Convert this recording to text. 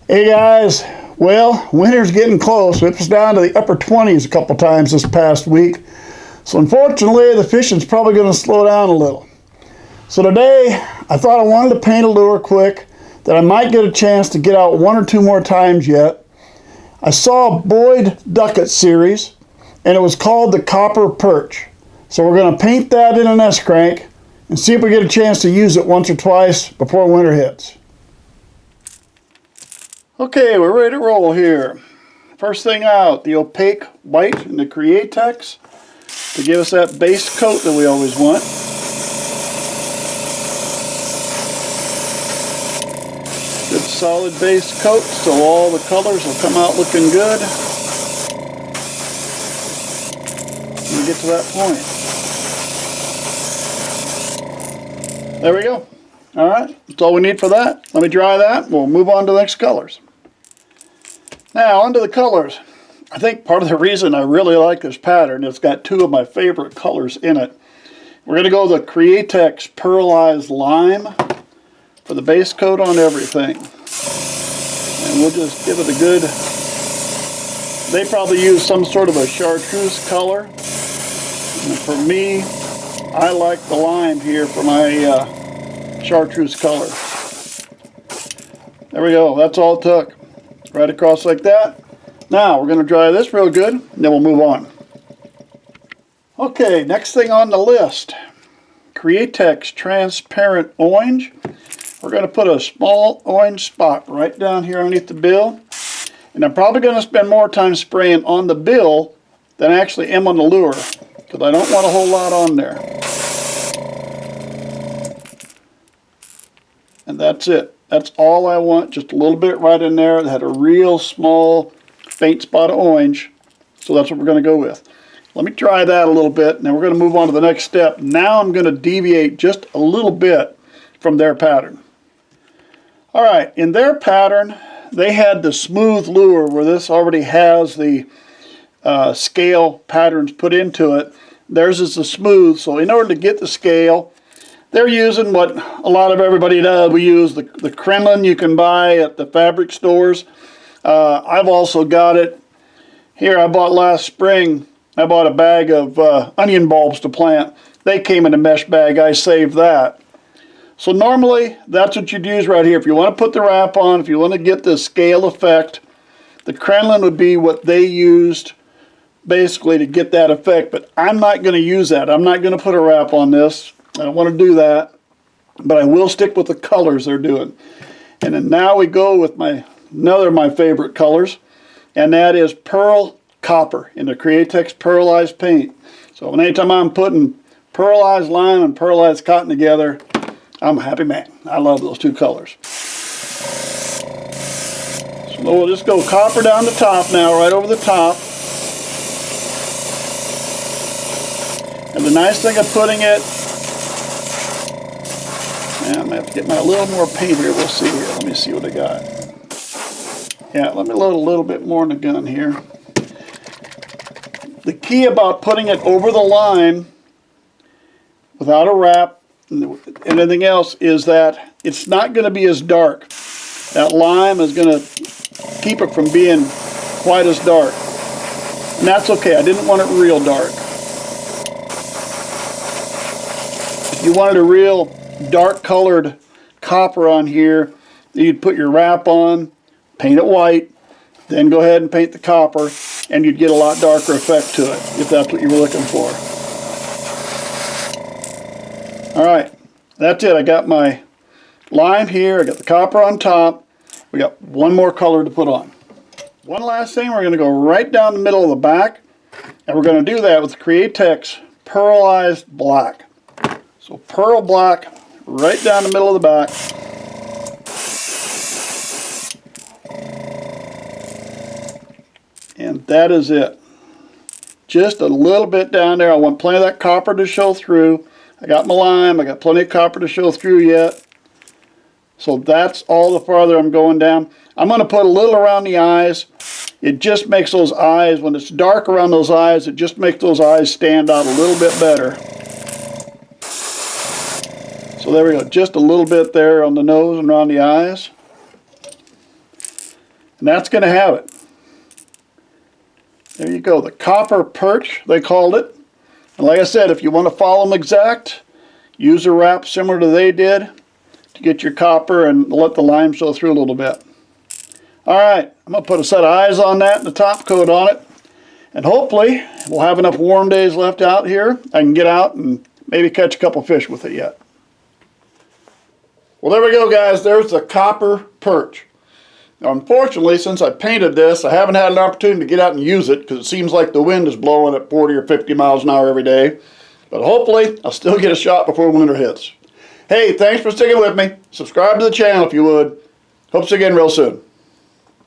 Hey guys, well, winter's getting close. It was down to the upper 20s a couple times this past week. So unfortunately, the fishing's probably going to slow down a little. So today, I thought I wanted to paint a lure quick that I might get a chance to get out one or two more times yet. I saw a Boyd Duckett series, and it was called the Copper Perch. So we're going to paint that in an S-crank and see if we get a chance to use it once or twice before winter hits. Okay, we're ready to roll here. First thing out, the opaque white in the Createx to give us that base coat that we always want. Good solid base coat so all the colors will come out looking good when we get to that point. There we go. Alright, that's all we need for that. Let me dry that. We'll move on to the next colors. Now, onto the colors. I think part of the reason I really like this pattern, it's got two of my favorite colors in it. We're going to go the Createx Pearlized Lime for the base coat on everything. And we'll just give it a good... They probably use some sort of a chartreuse color. And for me, I like the lime here for my chartreuse color. There we go. That's all it took. Right across like that. Now we're going to dry this real good, and then we'll move on. Okay, next thing on the list, Createx Transparent Orange. We're going to put a small orange spot right down here underneath the bill. And I'm probably going to spend more time spraying on the bill than I actually am on the lure, because I don't want a whole lot on there. And that's it. That's all I want, just a little bit right in there that had a real small faint spot of orange. So that's what we're going to go with. Let me dry that a little bit, and then we're going to move on to the next step. Now I'm going to deviate just a little bit from their pattern. Alright, in their pattern, they had the smooth lure where this already has the scale patterns put into it. Theirs is the smooth, so in order to get the scale, they're using what a lot of everybody does. We use the Kremlin you can buy at the fabric stores. I've also got it. Here I bought last spring, I bought a bag of onion bulbs to plant. They came in a mesh bag. I saved that. So normally that's what you'd use right here. If you want to put the wrap on, if you want to get the scale effect, the Kremlin would be what they used basically to get that effect. But I'm not going to use that. I'm not going to put a wrap on this. I don't want to do that, but I will stick with the colors they're doing. And then now we go with another of my favorite colors, and that is Pearl Copper in the Createx Pearlized Paint. So anytime I'm putting Pearlized Lime and Pearlized Cotton together, I'm a happy man. I love those two colors. So we'll just go copper down the top now, right over the top. And the nice thing of putting it, I'm going to have to get a little more paint here. We'll see here. Let me see what I got. Yeah, let me load a little bit more in the gun here. The key about putting it over the lime without a wrap and anything else is that it's not going to be as dark. That lime is going to keep it from being quite as dark. And that's okay. I didn't want it real dark. If you wanted a real dark colored copper on here, you'd put your wrap on, paint it white, then go ahead and paint the copper, and you'd get a lot darker effect to it if that's what you were looking for. Alright, that's it. I got my lime here, I got the copper on top. We got one more color to put on. One last thing, we're going to go right down the middle of the back, and we're going to do that with the Createx Pearlized Black. So pearl black right down the middle of the back. And that is it. Just a little bit down there. I want plenty of that copper to show through. I got my lime. I got plenty of copper to show through yet. So that's all the farther I'm going down. I'm going to put a little around the eyes. It just makes those eyes, when it's dark around those eyes, it just makes those eyes stand out a little bit better. So there we go, just a little bit there on the nose and around the eyes. And that's going to have it. There you go, the Copper Perch, they called it. And like I said, if you want to follow them exact, use a wrap similar to they did to get your copper and let the lime show through a little bit. Alright, I'm going to put a set of eyes on that and the top coat on it. And hopefully, we'll have enough warm days left out here. I can get out and maybe catch a couple fish with it yet. Well, there we go, guys. There's the Copper Perch. Now, unfortunately, since I painted this, I haven't had an opportunity to get out and use it because it seems like the wind is blowing at 40 or 50 miles an hour every day. But hopefully, I'll still get a shot before winter hits. Hey, thanks for sticking with me. Subscribe to the channel if you would. Hope to see you again real soon.